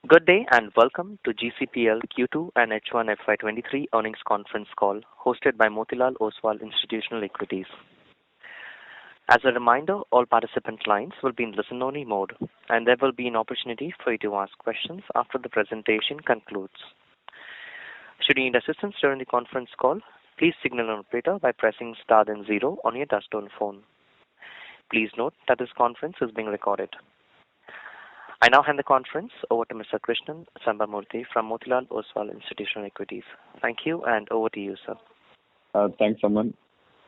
Good day and welcome to GCPL Q2 and H1FY23 earnings conference call hosted by Motilal Oswal Institutional Equities. As a reminder, all participant lines will be in listen-only mode, and there will be an opportunity for you to ask questions after the presentation concludes. Should you need assistance during the conference call, please signal an operator by pressing star then 0 on your touchtone phone. Please note that this conference is being recorded. I now hand the conference over to Mr. Krishnan Sambamurthy from Motilal Oswal Institutional Equities. Thank you, and over to you, sir. Thanks, Aman.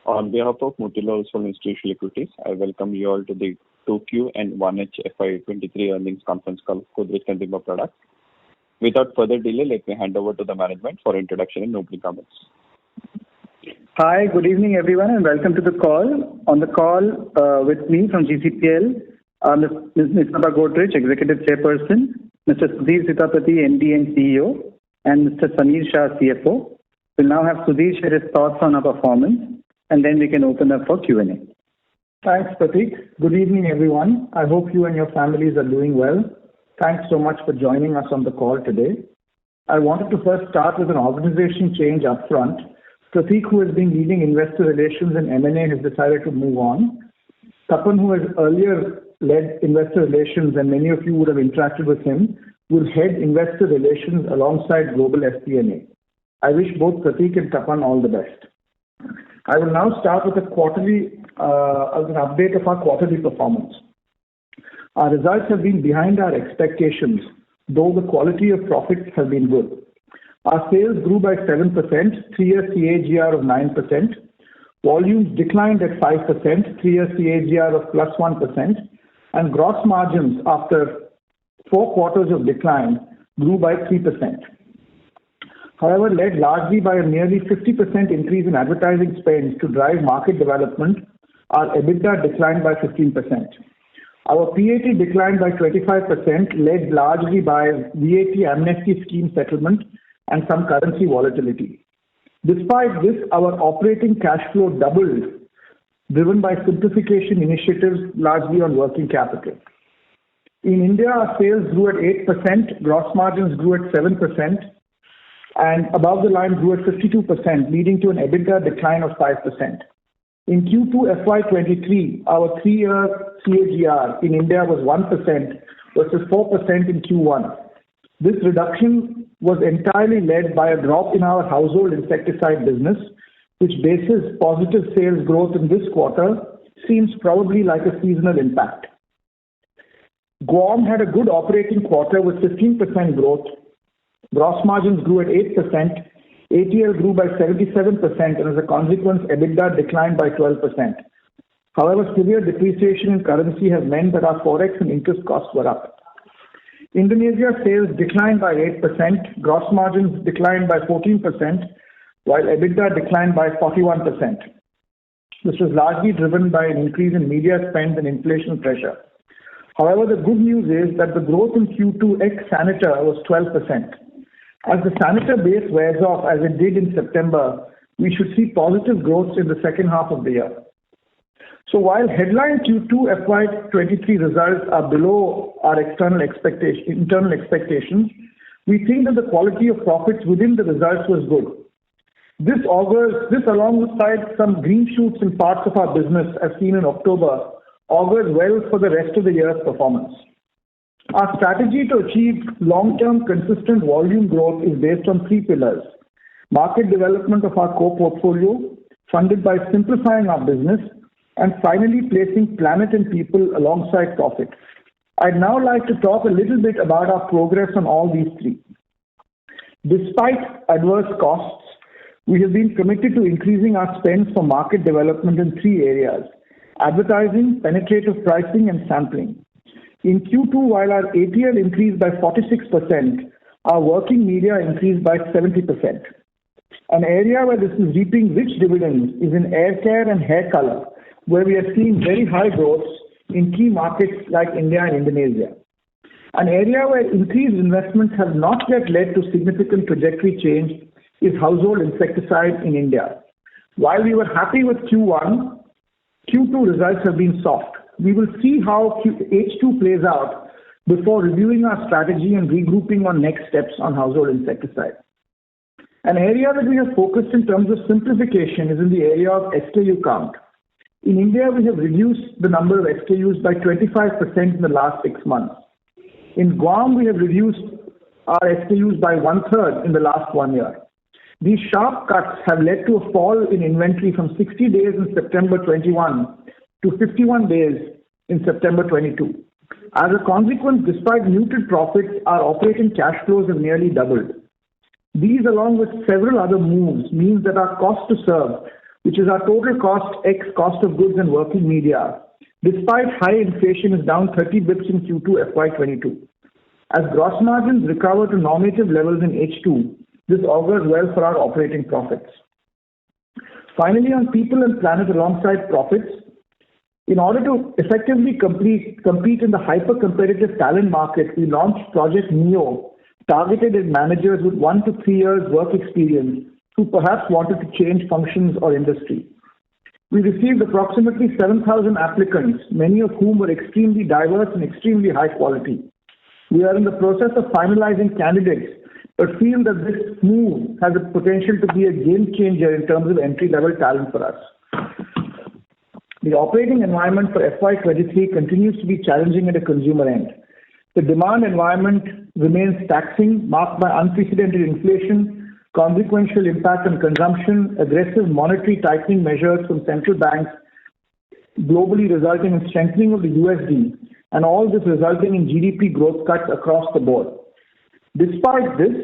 On behalf of Motilal Oswal Institutional Equities, I welcome you all to the 2Q and 1HFY23 earnings conference call for Godrej Consumer Products. Without further delay, let me hand over to the management for introduction and opening comments. Hi, good evening, everyone, and welcome to the call. On the call with me from GCPL, Ms. Godrej, Executive Chairperson, Mr. Sudhir Sitapati, MD and CEO, and Mr. Sameer Shah, CFO. We'll now have Sudhir share his thoughts on our performance, and then we can open up for Q&A. Thanks, Pratik. Good evening, everyone. I hope you and your families are doing well. Thanks so much for joining us on the call today. I wanted to first start with an organization change up front. Pratik, who has been leading investor relations and M&A, has decided to move on. Tapan, who has earlier led investor relations, and many of you would have interacted with him, will head investor relations alongside global FP&A. I wish both Pratik and Tapan all the best. I will now start with an update of our quarterly performance. Our results have been behind our expectations, though the quality of profits have been good. Our sales grew by 7%, 3-year CAGR of 9%. Volumes declined at 5%, 3-year CAGR of plus 1%. And gross margins, after 4 quarters of decline, grew by 3%. However, led largely by a nearly 50% increase in advertising spends to drive market development, our EBITDA declined by 15%. Our PAT declined by 25%, led largely by VAT amnesty scheme settlement and some currency volatility. Despite this, our operating cash flow doubled, driven by simplification initiatives largely on working capital. In India, our sales grew at 8%, gross margins grew at 7%, and above the line grew at 52%, leading to an EBITDA decline of 5%. In Q2FY23, our 3-year CAGR in India was 1% versus 4% in Q1. This reduction was entirely led by a drop in our household insecticide business, which bases positive sales growth in this quarter seems probably like a seasonal impact. Guam had a good operating quarter with 15% growth. Gross margins grew at 8%. ATL grew by 77%, and as a consequence, EBITDA declined by 12%. However, severe depreciation in currency has meant that our forex and interest costs were up. Indonesia sales declined by 8%. Gross margins declined by 14%. While EBITDA declined by 41%. This was largely driven by an increase in media spend and inflation pressure. However, the good news is that the growth in Q2 ex-Saniter was 12%. As the Saniter base wears off, as it did in September, we should see positive growth in the second half of the year. So while headline Q2 FY23 results are below our internal expectations, we think that the quality of profits within the results was good. This alongside some green shoots in parts of our business as seen in October, augurs well for the rest of the year's performance. Our strategy to achieve long-term consistent volume growth is based on 3 pillars. Market development of our core portfolio, funded by simplifying our business, and finally placing planet and people alongside profit. I'd now like to talk a little bit about our progress on all these 3. Despite adverse costs, we have been committed to increasing our spends for market development in 3 areas: advertising, penetrative pricing, and sampling. In Q2, while our ATL increased by 46%, our working media increased by 70%. An area where this is reaping rich dividends is in air care and hair color, where we are seeing very high growth in key markets like India and Indonesia. An area where increased investments have not yet led to significant trajectory change is household insecticide in India. While we were happy with Q1, Q2 results have been soft. We will see how H2 plays out, before reviewing our strategy and regrouping on next steps on household insecticide. An area that we have focused in terms of simplification is in the area of SKU count. In India, we have reduced the number of SKUs by 25% in the last 6 months. In Guam, we have reduced our SKUs by 1/3 in the last 1 year. These sharp cuts have led to a fall in inventory from 60 days in September 21 to 51 days in September 22. As a consequence, despite muted profits, our operating cash flows have nearly doubled. These, along with several other moves, means that our cost to serve, which is our total cost x cost of goods and working media, despite high inflation, is down 30 basis points in Q2 FY22. As gross margins recover to normative levels in H2, this augurs well for our operating profits. Finally, on people and planet alongside profits, in order to effectively compete in the hyper-competitive talent market, we launched Project Neo, targeted at managers with 1 to 3 years work experience who perhaps wanted to change functions or industry. We received approximately 7,000 applicants, many of whom were extremely diverse and extremely high quality. We are in the process of finalizing candidates, but feel that this move has the potential to be a game changer in terms of entry-level talent for us. The operating environment for FY23 continues to be challenging at a consumer end. The demand environment remains taxing, marked by unprecedented inflation, consequential impact on consumption, aggressive monetary tightening measures from central banks, globally resulting in strengthening of the USD, and all this resulting in GDP growth cuts across the board. Despite this,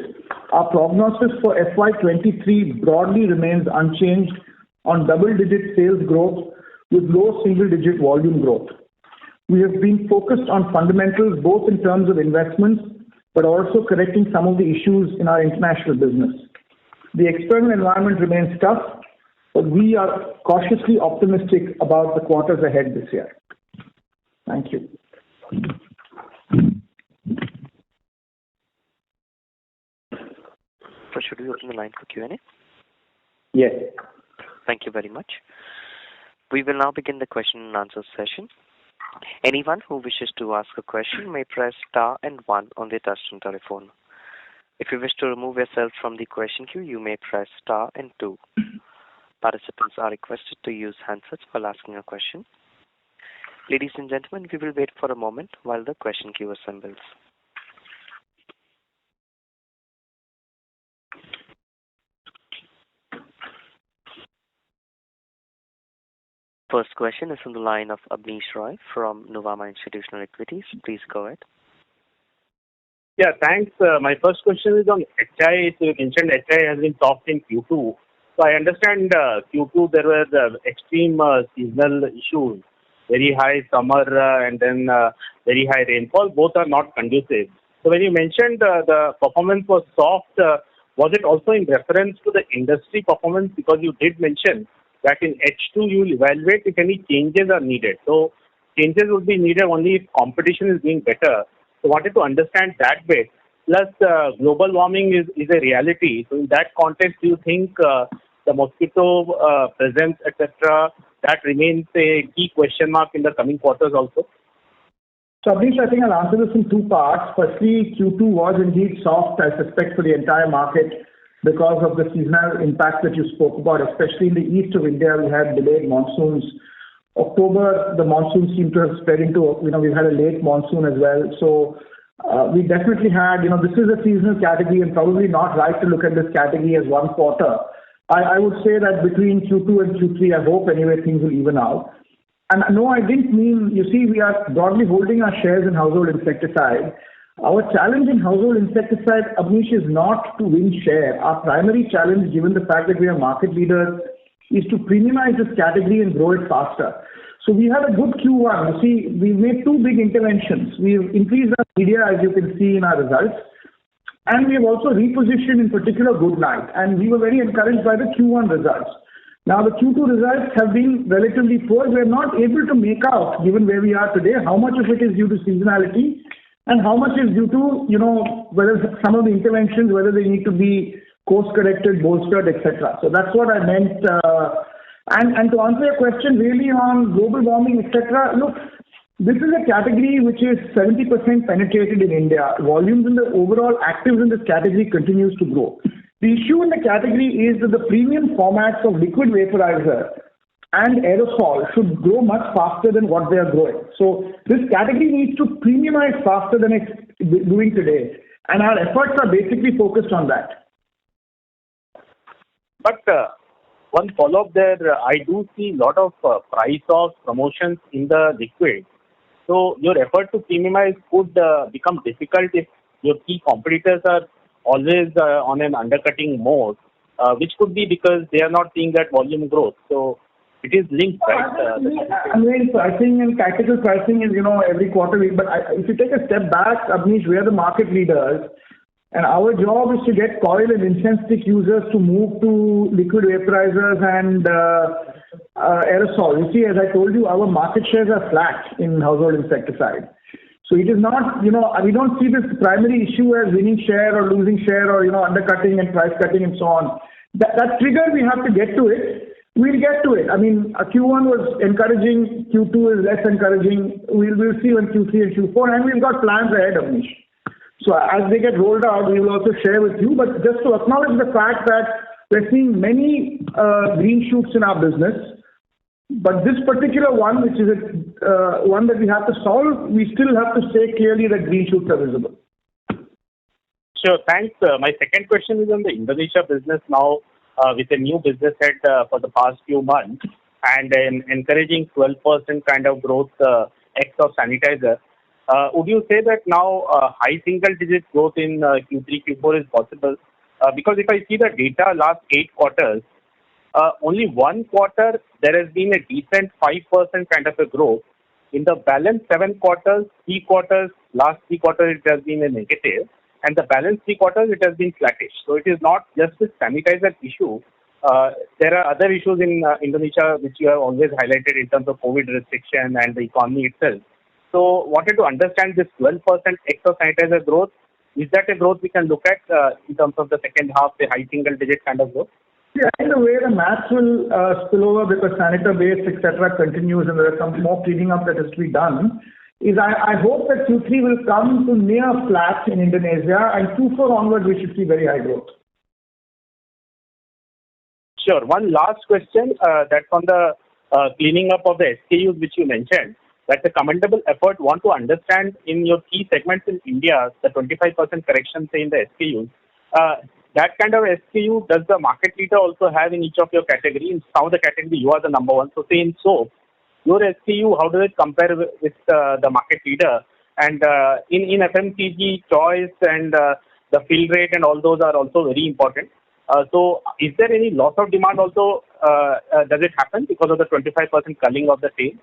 our prognosis for FY23 broadly remains unchanged on double-digit sales growth with low single-digit volume growth. We have been focused on fundamentals both in terms of investments, but also correcting some of the issues in our international business. The external environment remains tough, but we are cautiously optimistic about the quarters ahead this year. Thank you. So should we open the line for Q&A? Yes. Thank you very much. We will now begin the question and answer session. Anyone who wishes to ask a question may press star and 1 on their touchtone telephone. If you wish to remove yourself from the question queue, you may press star and 2. Participants are requested to use handsets while asking a question. Ladies and gentlemen, we will wait for a moment while the question queue assembles. First question is on the line of Abneesh Roy from Nuvama Institutional Equities. Please go ahead. Yeah, thanks. My first question is on HI. So you mentioned HI has been soft in Q2. So I understand Q2 there were extreme seasonal issues, very high summer and then very high rainfall. Both are not conducive. So when you mentioned the performance was soft, was it also in reference to the industry performance? Because you did mention that in H2 you will evaluate if any changes are needed. So changes would be needed only if competition is being better. So wanted to understand that bit. Plus global warming is a reality. So in that context, do you think the mosquito presence, etc., that remains a key question mark in the coming quarters also? So Abneesh, I think I'll answer this in 2 parts. Firstly, Q2 was indeed soft, I suspect, for the entire market because of the seasonal impact that you spoke about, especially in the east of India. We had delayed monsoons. October, the monsoon seemed to have spread into, we've had a late monsoon as well. So we definitely had, this is a seasonal category and probably not right to look at this category as one quarter. I would say that between Q2 and Q3, I hope anyway things will even out. And no, I didn't mean, we are broadly holding our shares in household insecticide. Our challenge in household insecticide, Abneesh, is not to win share. Our primary challenge, given the fact that we are market leaders, is to premiumize this category and grow it faster. So we had a good Q1. We made 2 big interventions. We've increased our media, as you can see in our results, and we have also repositioned in particular Good Night, and we were very encouraged by the Q1 results. Now the Q2 results have been relatively poor. We are not able to make out, given where we are today, how much of it is due to seasonality and how much is due to, whether some of the interventions, whether they need to be course-corrected, bolstered, etc. So that's what I meant. And to answer your question really on global warming, etc., look, This is a category which is 70% penetrated in India. Volumes in the overall actives in this category continues to grow. The issue in the category is that the premium formats of liquid vaporizer and aerosol should grow much faster than what they are growing. So this category needs to premiumize faster than it's doing today. And our efforts are basically focused on that. But one follow-up there, I do see a lot of price off promotions in the liquid. So your effort to premiumize could become difficult if your key competitors are always on an undercutting mode, which could be because they are not seeing that volume growth. So it is linked, right? Pricing and tactical pricing is, every quarter. But if you take a step back, Abneesh, we are the market leaders. And our job is to get coil and incense stick users to move to liquid vaporizers and aerosol. You see, as I told you, our market shares are flat in household insecticide. So it is not, we don't see this primary issue as winning share or losing share or, undercutting and price cutting and so on. That trigger, we have to get to it. We'll get to it. I mean, Q1 was encouraging, Q2 is less encouraging. We'll see on Q3 and Q4, and we've got plans ahead, Abneesh. So as they get rolled out, we will also share with you. But just to acknowledge the fact that we're seeing many green shoots in our business, but this particular one, which is one that we have to solve, we still have to say clearly that green shoots are visible. Sure, thanks. My second question is on the Indonesia business now with a new business head for the past few months and an encouraging 12% kind of growth ex of sanitizer. Would you say that now high single-digit growth in Q3, Q4 is possible? Because if I see the data last 8 quarters, only one quarter there has been a decent 5% kind of a growth. In the balance 7 quarters, 3 quarters, last 3 quarters it has been a negative, and the balance 3 quarters it has been flattish. So it is not just the sanitizer issue. There are other issues in Indonesia which you have always highlighted in terms of COVID restriction and the economy itself. So wanted to understand this 12% ex of sanitizer growth. Is that a growth we can look at in terms of the second half, the high single digit kind of growth? Yeah, in a way the maths will spill over because sanitizer base, etc. continues and there is some more cleaning up that has to be done. I hope that Q3 will come to near flat in Indonesia and Q4 onwards we should see very high growth. Sure. One last question that's on the cleaning up of the SKUs which you mentioned. That's a commendable effort. Want to understand in your key segments in India, the 25% correction say in the SKUs. That kind of SKU, does the market leader also have in each of your categories? In some of the category, you are the number one. So say in soap, your SKU, how does it compare with the market leader? And in FMCG, choice and the fill rate and all those are also very important. So is there any loss of demand also? Does it happen because of the 25% culling of the sale?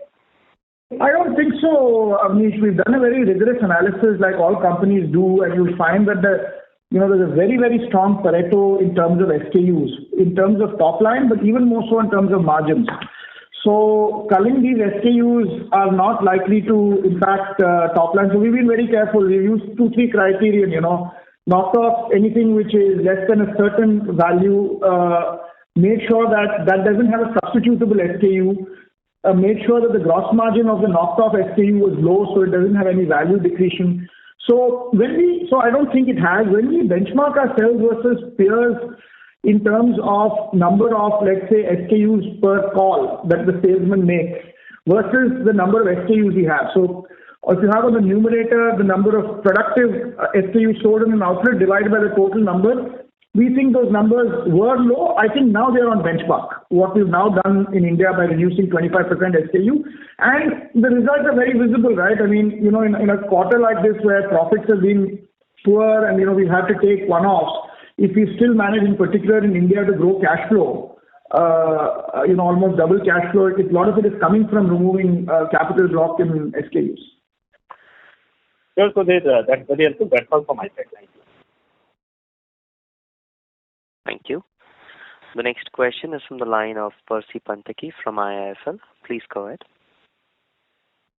I don't think so, Abneesh. We've done a very rigorous analysis like all companies do, and you'll find that there's a very, very strong Pareto in terms of SKUs, in terms of top line, but even more so in terms of margins. So culling these SKUs are not likely to impact top line. So we've been very careful. We've used 2-3 criterion, knocked off anything which is less than a certain value, made sure that doesn't have a substitutable SKU, made sure that the gross margin of the knocked off SKU was low so it doesn't have any value decretion. So I don't think it has. When we benchmark ourselves versus peers in terms of number of, let's say, SKUs per call that the salesman makes versus the number of SKUs we have. So if you have on the numerator the number of productive SKUs sold in an outlet divided by the total number, we think those numbers were low. I think now they're on benchmark. What we've now done in India by reducing 25% SKU, and the results are very visible, right? I mean, in a quarter like this where profits have been poor and we've had to take one-offs, if we still manage in particular in India to grow cash flow, almost double cash flow, a lot of it is coming from removing capital block in SKUs. Sure, so that's very helpful. That's all from my side. Thank you. Thank you. The next question is from the line of Percy Panthaki from IIFL. Please go ahead.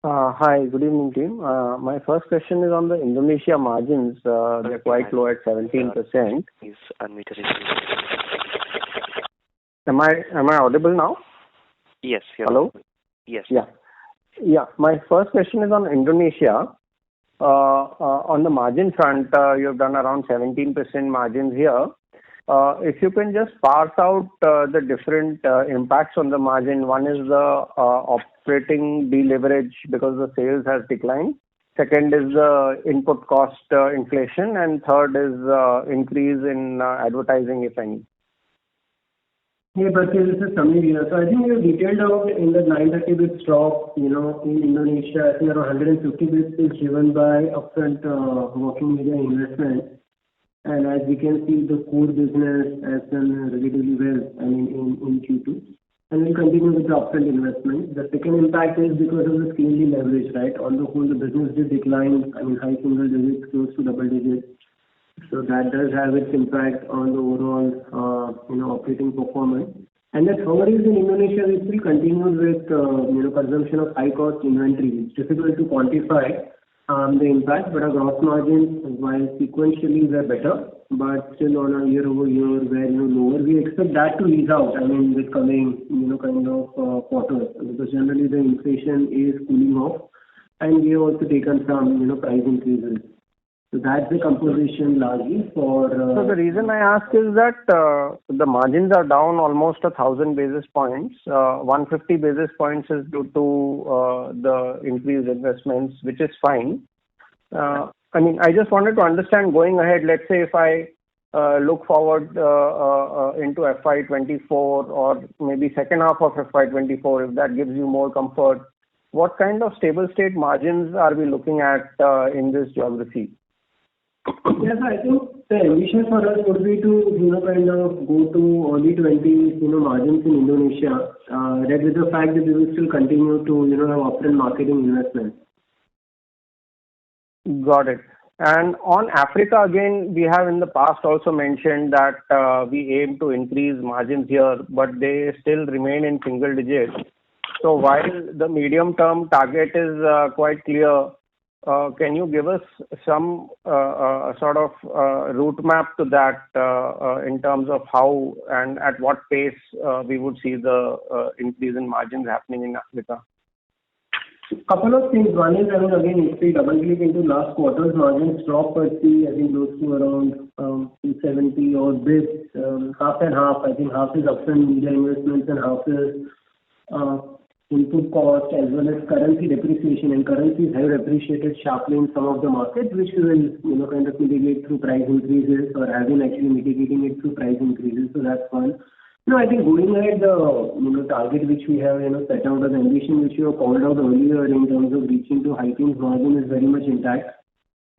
Hi, good evening, team. My first question is on the Indonesia margins. They're quite low at 17%. Please unmute it. Am I audible now? Yes. Hello? Yes. Yeah. Yeah, my first question is on Indonesia. On the margin front, you have done around 17% margins here. If you can just parse out the different impacts on the margin. One is the operating deleverage because the sales has declined. Second is the input cost inflation, and third is increase in advertising, if any. Hey, but this is Samir here. So I think you detailed out in the 930 bits drop, in Indonesia, I think around 150 bits is driven by upfront working media investment. And as we can see, the core business has done relatively well, in Q2. And we'll continue with the upfront investment. The second impact is because of the scale leverage, right? On the whole, the business did decline, high single digits, close to double digits. So that does have its impact on the overall, operating performance. And the third is in Indonesia, we still continue with, consumption of high-cost inventory. It's difficult to quantify the impact, but our gross margins, while sequentially were better, but still on a year-over-year were lower. We expect that to ease out, with coming, quarters, because generally the inflation is cooling off, and we have also taken some, price increases. So that's the composition largely for... So the reason I ask is that the margins are down almost 1,000 basis points. 150 basis points is due to the increased investments, which is fine. I just wanted to understand going ahead, let's say if I look forward into FY24 or maybe second half of FY24, if that gives you more comfort, what kind of stable state margins are we looking at in this geography? Yes, I think the ambition for us would be to, go to early 20s, margins in Indonesia, that with the fact that we will still continue to, have upfront marketing investments. Got it. And on Africa, again, we have in the past also mentioned that we aim to increase margins here, but they still remain in single digits. So while the medium-term target is quite clear, can you give us some sort of route map to that in terms of how and at what pace we would see the increase in margins happening in Africa? Couple of things. One is, again, if we double click into last quarter's margins drop per se, I think close to around 270 or bits, half and half. I think half is upfront media investments and half is input cost as well as currency depreciation, and currencies have appreciated sharply in some of the markets, which we will, mitigate through price increases or have been actually mitigating it through price increases. So that's one. I think going ahead, the target which we have, set out as ambition, which you have called out earlier in terms of reaching to high teens margin is very much intact.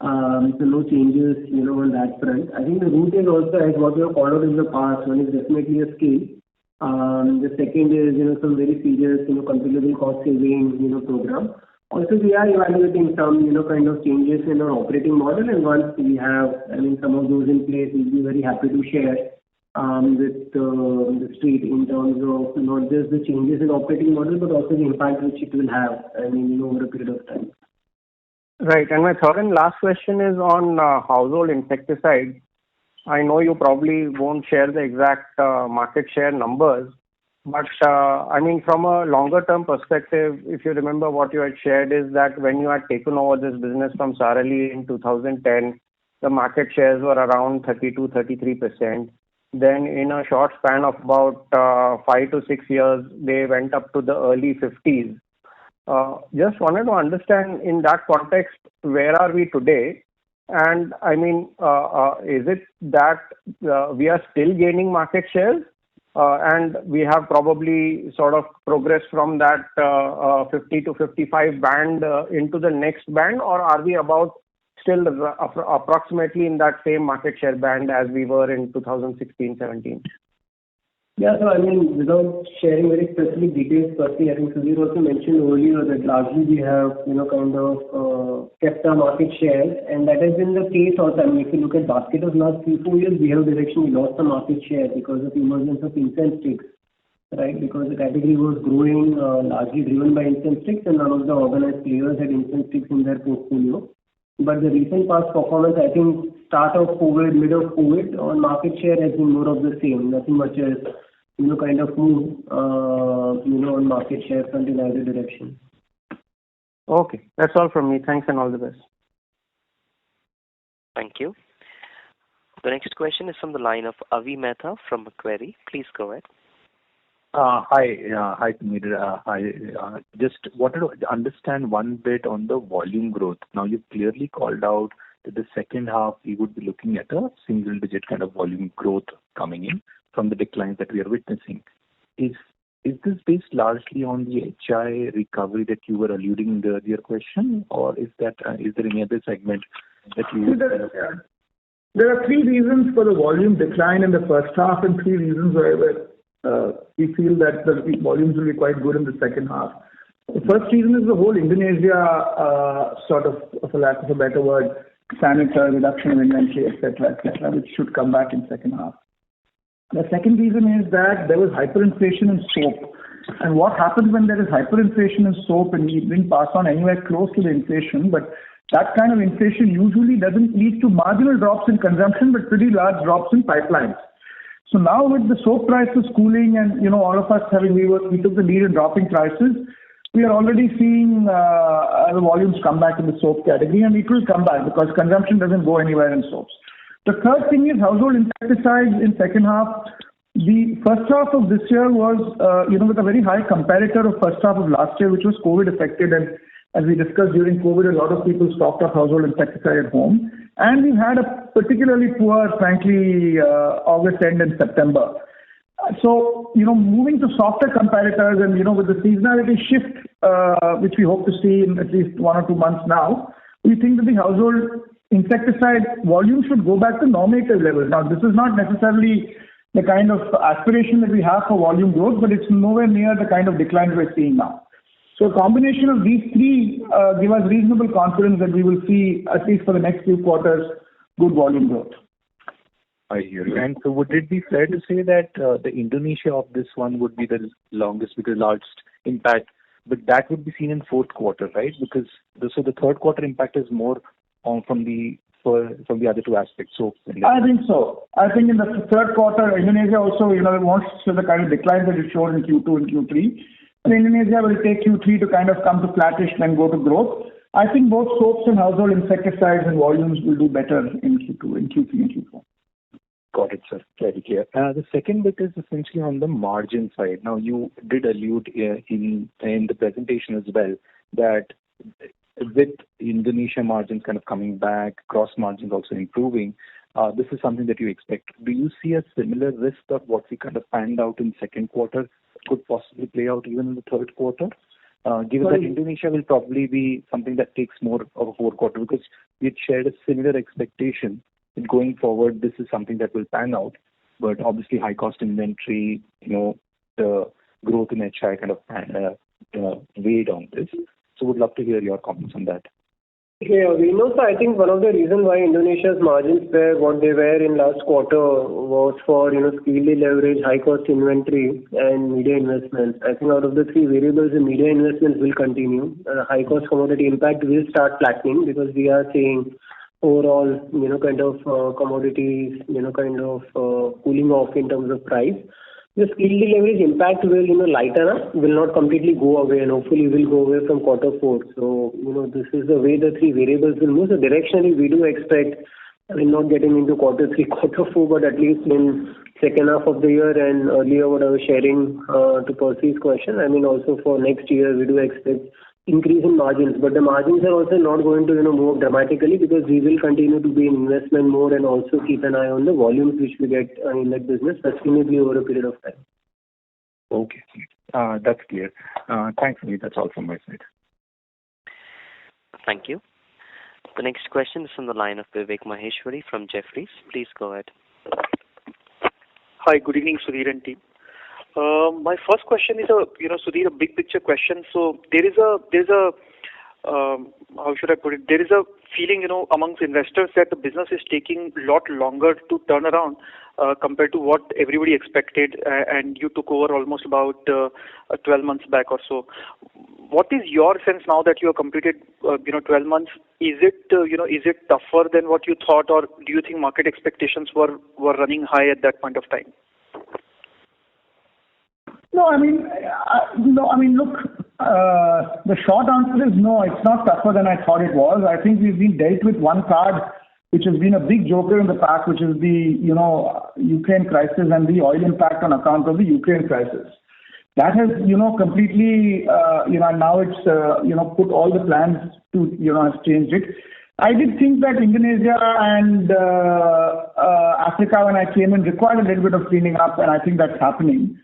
So no changes, on that front. I think the route is also as what we have called out in the past. One is definitely a scale. The second is, some very serious, considerable cost saving, program. Also, we are evaluating some, changes in our operating model, and once we have, some of those in place, we'll be very happy to share with the street in terms of not just the changes in operating model, but also the impact which it will have, over a period of time. Right. And my third and last question is on household insecticides. I know you probably won't share the exact market share numbers, but from a longer term perspective, if you remember what you had shared is that when you had taken over this business from Sara Lee in 2010, the market shares were around 32-33%. Then in a short span of about 5 to 6 years, they went up to the early 50s. Just wanted to understand in that context, where are we today? And is it that we are still gaining market shares and we have probably sort of progressed from that 50 to 55 band into the next band, or are we about still approximately in that same market share band as we were in 2016-17? Yeah, so without sharing very specific details per se, I think Sudhir also mentioned earlier that largely we have, kept our market share, and that has been the case also. If you look at basket of last 3-4 years, we have directionally lost the market share because of emergence of incense sticks, right? Because the category was growing largely driven by incense sticks, and none of the organized players had incense sticks in their portfolio. But the recent past performance, I think, start of COVID, mid of COVID, on market share has been more of the same. Nothing much has, moved, on market share front in either direction. Okay, that's all from me. Thanks and all the best. Thank you. The next question is from the line of Avi Mehta from Macquarie. Please go ahead. Hi, Sameer. Just wanted to understand one bit on the volume growth. Now, you've clearly called out that the second half, we would be looking at a single-digit kind of volume growth coming in from the declines that we are witnessing. Is this based largely on the HI recovery that you were alluding in the earlier question, or is there any other segment that you would kind of... There are three reasons for the volume decline in the first half and three reasons why we feel that the volumes will be quite good in the second half. The first reason is the whole Indonesia sort of for lack of a better word, sanitary reduction of inventory, etc., which should come back in second half. The second reason is that there was hyperinflation in soap. And what happens when there is hyperinflation in soap and we didn't pass on anywhere close to the inflation, but that kind of inflation usually doesn't lead to marginal drops in consumption, but pretty large drops in pipelines. So now with the soap prices cooling and, all of us we took the lead in dropping prices, we are already seeing the volumes come back in the soap category, and it will come back because consumption doesn't go anywhere in soaps. The third thing is household insecticides in second half. The first half of this year was, with a very high comparator of first half of last year, which was COVID affected. And as we discussed during COVID, a lot of people stocked up household insecticide at home. And we've had a particularly poor, frankly, August end and September. So, moving to softer comparators and, with the seasonality shift, which we hope to see in at least 1 or 2 months now, we think that the household insecticide volume should go back to normative levels. Now, this is not necessarily the kind of aspiration that we have for volume growth, but it's nowhere near the kind of decline we're seeing now. So a combination of these three give us reasonable confidence that we will see, at least for the next few quarters, good volume growth. I hear you. And so would it be fair to say that the Indonesia of this one would be the largest impact, but that would be seen in fourth quarter, right? Because the third quarter impact is more from the other two aspects. So I think so. I think in the third quarter, Indonesia also, wants to show the kind of decline that it showed in Q2 and Q3. And Indonesia will take Q3 to kind of come to flattish, then go to growth. I think both soaps and household insecticides and volumes will do better in Q2, in Q3 and Q4. Got it, sir. Very clear. The second bit is essentially on the margin side. Now, you did allude in the presentation as well that with Indonesia margins kind of coming back, gross margins also improving, this is something that you expect. Do you see a similar risk of what we kind of panned out in second quarter could possibly play out even in the third quarter? Given that Indonesia will probably be something that takes more of a fourth quarter, because we had shared a similar expectation that going forward, this is something that will pan out. But obviously, high cost inventory, the growth in HI kind of weighed on this. So would love to hear your comments on that. Yeah, so I think one of the reasons why Indonesia's margins were what they were in last quarter was for, skilled leverage, high cost inventory and media investments. I think out of the three variables, the media investments will continue. High cost commodity impact will start flattening because we are seeing overall, kind of commodities, cooling off in terms of price. The skilled leverage impact will, lighten up, will not completely go away, and hopefully will go away from quarter four. So, this is the way the three variables will move. So directionally, we do expect, not getting into quarter three, quarter four, but at least in second half of the year and earlier what I was sharing to Percy's question. Also for next year, we do expect increase in margins, but the margins are also not going to move dramatically because we will continue to be in investment mode and also keep an eye on the volumes which we get in that business sustainably over a period of time. Okay, that's clear. Thanks, Lee. That's all from my side. Thank you. The next question is from the line of Vivek Maheshwari from Jefferies. Please go ahead. Hi, good evening, Sudhir and team. My first question is Sudhir, a big picture question. So there is a how should I put it? There is a feeling, amongst investors that the business is taking a lot longer to turn around compared to what everybody expected, and you took over almost about 12 months back or so. What is your sense now that you have completed 12 months? Is it is it tougher than what you thought, or do you think market expectations were running high at that point of time? No, look, the short answer is no, it's not tougher than I thought it was. I think we've been dealt with one card which has been a big joker in the pack, which is the, Ukraine crisis and the oil impact on account of the Ukraine crisis. That has, completely, now it's, put all the plans to, has changed it. I did think that Indonesia and Africa, when I came in, required a little bit of cleaning up, and I think that's happening.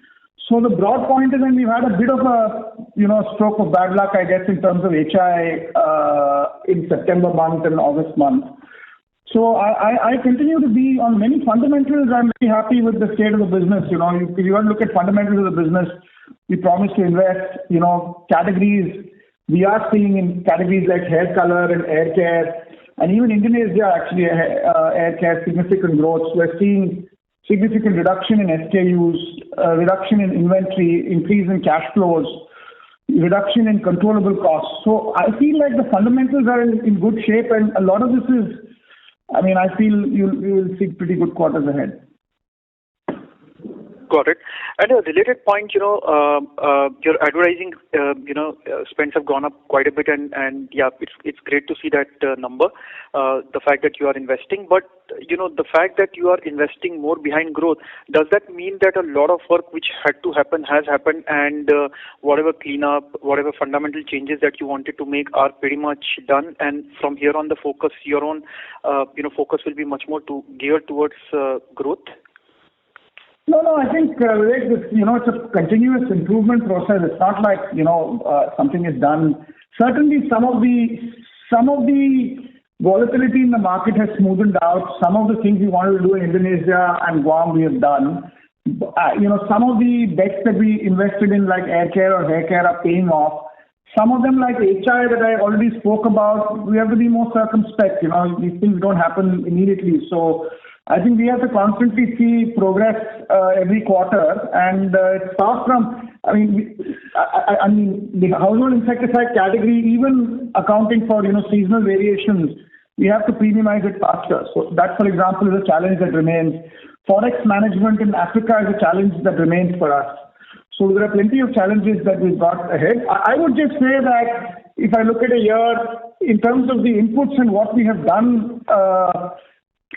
So the broad point is, and we've had a bit of a, stroke of bad luck, I guess, in terms of HI in September month and August month. So I continue to be on many fundamentals. I'm very happy with the state of the business. If you want to look at fundamentals of the business, we promise to invest. Categories, we are seeing in categories like hair color and hair care, and even Indonesia actually hair care significant growth. We're seeing significant reduction in SKUs, reduction in inventory, increase in cash flows, reduction in controllable costs. So I feel like the fundamentals are in good shape, and a lot of this is, I feel you will see pretty good quarters ahead. Got it. And a related point, your advertising, spends have gone up quite a bit, and yeah, it's great to see that number, the fact that you are investing. But, the fact that you are investing more behind growth, does that mean that a lot of work which had to happen has happened, and whatever cleanup, whatever fundamental changes that you wanted to make are pretty much done, and from here on the focus, your own, focus will be much more geared towards growth? No, I think, Vivek, it's a continuous improvement process. It's not like, something is done. Certainly some of the volatility in the market has smoothened out. Some of the things we wanted to do in Indonesia and Guam, we have done. Some of the bets that we invested in, like air care or hair care, are paying off. Some of them, like HI that I already spoke about, we have to be more circumspect. These things don't happen immediately. So I think we have to constantly see progress every quarter, and it's far from. The household insecticide category, even accounting for seasonal variations, we have to premiumize it faster. So that, for example, is a challenge that remains. Forex management in Africa is a challenge that remains for us. So there are plenty of challenges that we've got ahead. I would just say that if I look at a year in terms of the inputs and what we have done.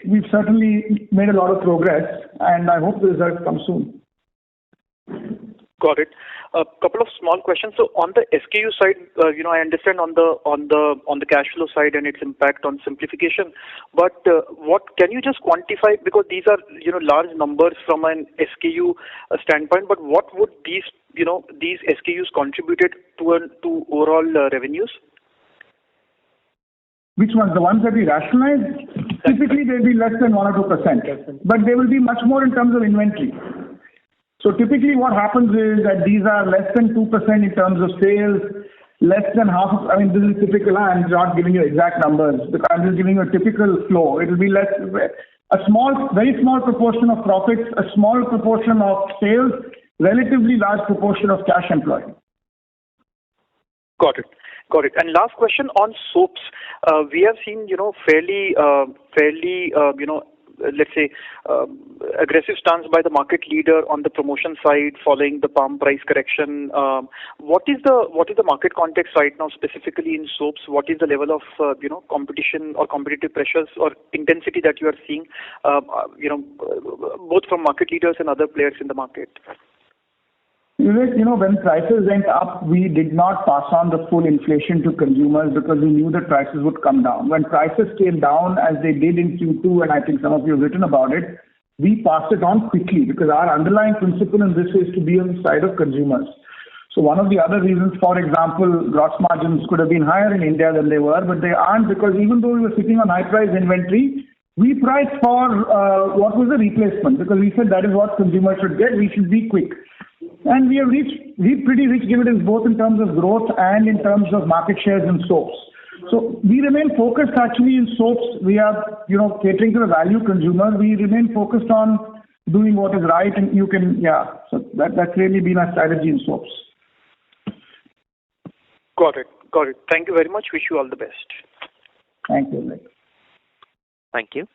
We've certainly made a lot of progress, and I hope the results come soon. Got it. A couple of small questions. So on the SKU side, I understand on the cash flow side and its impact on simplification. But what can you just quantify, because these are large numbers from an SKU standpoint. But what would these SKUs contributed to overall revenues? Which ones? The ones that we rationalized? Typically, they'll be less than 1 or 2%, but they will be much more in terms of inventory. So typically what happens is that these are less than 2% in terms of sales, less than half. This is typical. I'm not giving you exact numbers, because I'm just giving you a typical flow. It will be very small proportion of profits, a small proportion of sales, relatively large proportion of cash employed. Got it. And last question on soaps. We have seen, fairly, let's say, aggressive stance by the market leader on the promotion side following the palm price correction. What is the market context right now, specifically in soaps? What is the level of, competition or competitive pressures or intensity that you are seeing, both from market leaders and other players in the market? When prices went up, we did not pass on the full inflation to consumers because we knew that prices would come down. When prices came down, as they did in Q2, and I think some of you have written about it, we passed it on quickly because our underlying principle in this is to be on the side of consumers. So one of the other reasons, for example, gross margins could have been higher in India than they were, but they aren't, because even though we were sitting on high price inventory, we priced for what was the replacement, because we said that is what consumers should get. We should be quick. And we have reaped pretty rich dividends both in terms of growth and in terms of market shares in soaps. So we remain focused actually in soaps. We are, catering to the value consumer. We remain focused on doing what is right, and so that's really been our strategy in soaps. Got it. Thank you very much. Wish you all the best. Thank you. Thank you.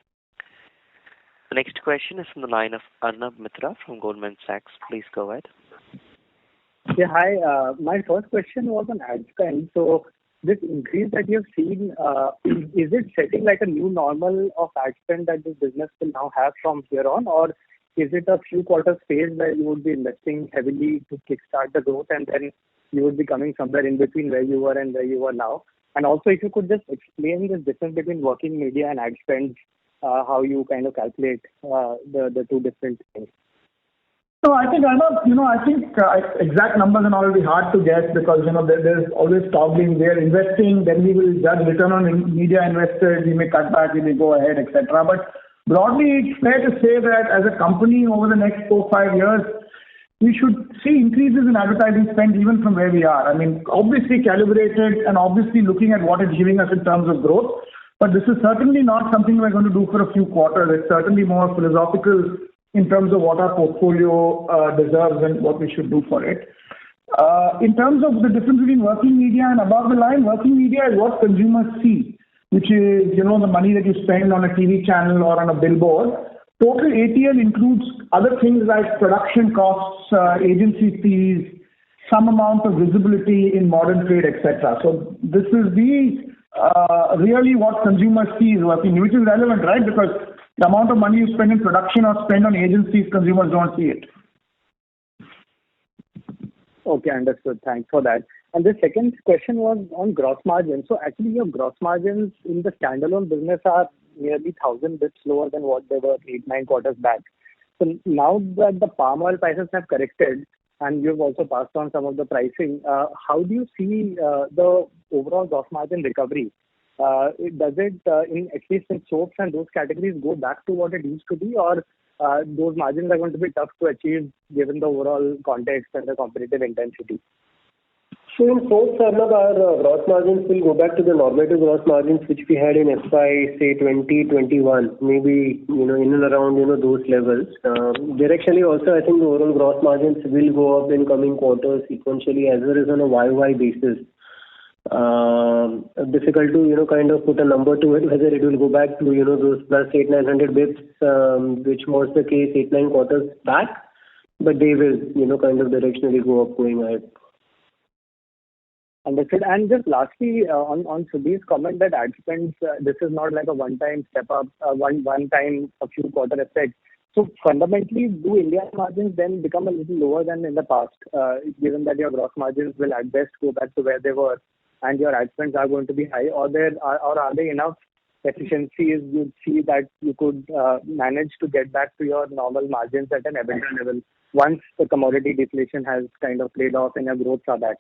The next question is from the line of Arnab Mitra from Goldman Sachs. Please go ahead. Yeah, hi. My first question was on ad spend. So this increase that you've seen, is it setting like a new normal of ad spend that this business will now have from here on, or is it a few quarters phase where you would be investing heavily to kickstart the growth and then you would be coming somewhere in between where you were and where you are now? And also, if you could just explain the difference between working media and ad spend, how you kind of calculate the two different things. No, I think exact numbers and all will be hard to guess because, there's always toggling. We're investing, then we will judge return on media invested, we may cut back, we may go ahead, etc. But broadly, it's fair to say that as a company over the next 4-5 years, we should see increases in advertising spend even from where we are. I mean, obviously calibrated and obviously looking at what it's giving us in terms of growth. But this is certainly not something we're going to do for a few quarters. It's certainly more philosophical in terms of what our portfolio deserves and what we should do for it. In terms of the difference between working media and above the line, working media is what consumers see, which is, the money that you spend on a TV channel or on a billboard. Total ATL includes other things like production costs, agency fees, some amount of visibility in modern trade, etc. So this is really what consumers see is working, which is relevant, right? Because the amount of money you spend in production or spend on agencies, consumers don't see it. Okay, understood. Thanks for that. And the second question was on gross margin. So actually your gross margins in the standalone business are nearly 1,000 bits lower than what they were 8-9 quarters back. So now that the palm oil prices have corrected and you've also passed on some of the pricing, how do you see the overall gross margin recovery? Does it, at least in soaps and those categories, go back to what it used to be, or those margins are going to be tough to achieve given the overall context and the competitive intensity? So in soaps, Arnab, our gross margins will go back to the normative gross margins which we had in FY, say, 2021, maybe, in and around, those levels. Directionally also, I think the overall gross margins will go up in coming quarters sequentially as well as on a YY basis. Difficult to, kind of put a number to it, whether it will go back to, those plus 800-900 bits, which was the case 8-9 quarters back, but they will, kind of directionally go up going ahead. Understood. And just lastly, on Sudhir's comment that ad spends, this is not like a one-time step up, one-time a few quarter effect. So fundamentally, do India's margins then become a little lower than in the past, given that your gross margins will at best go back to where they were and your ad spends are going to be high, or are there enough efficiencies you see that you could manage to get back to your normal margins at an EBITDA level once the commodity deflation has kind of played off and your growths are back?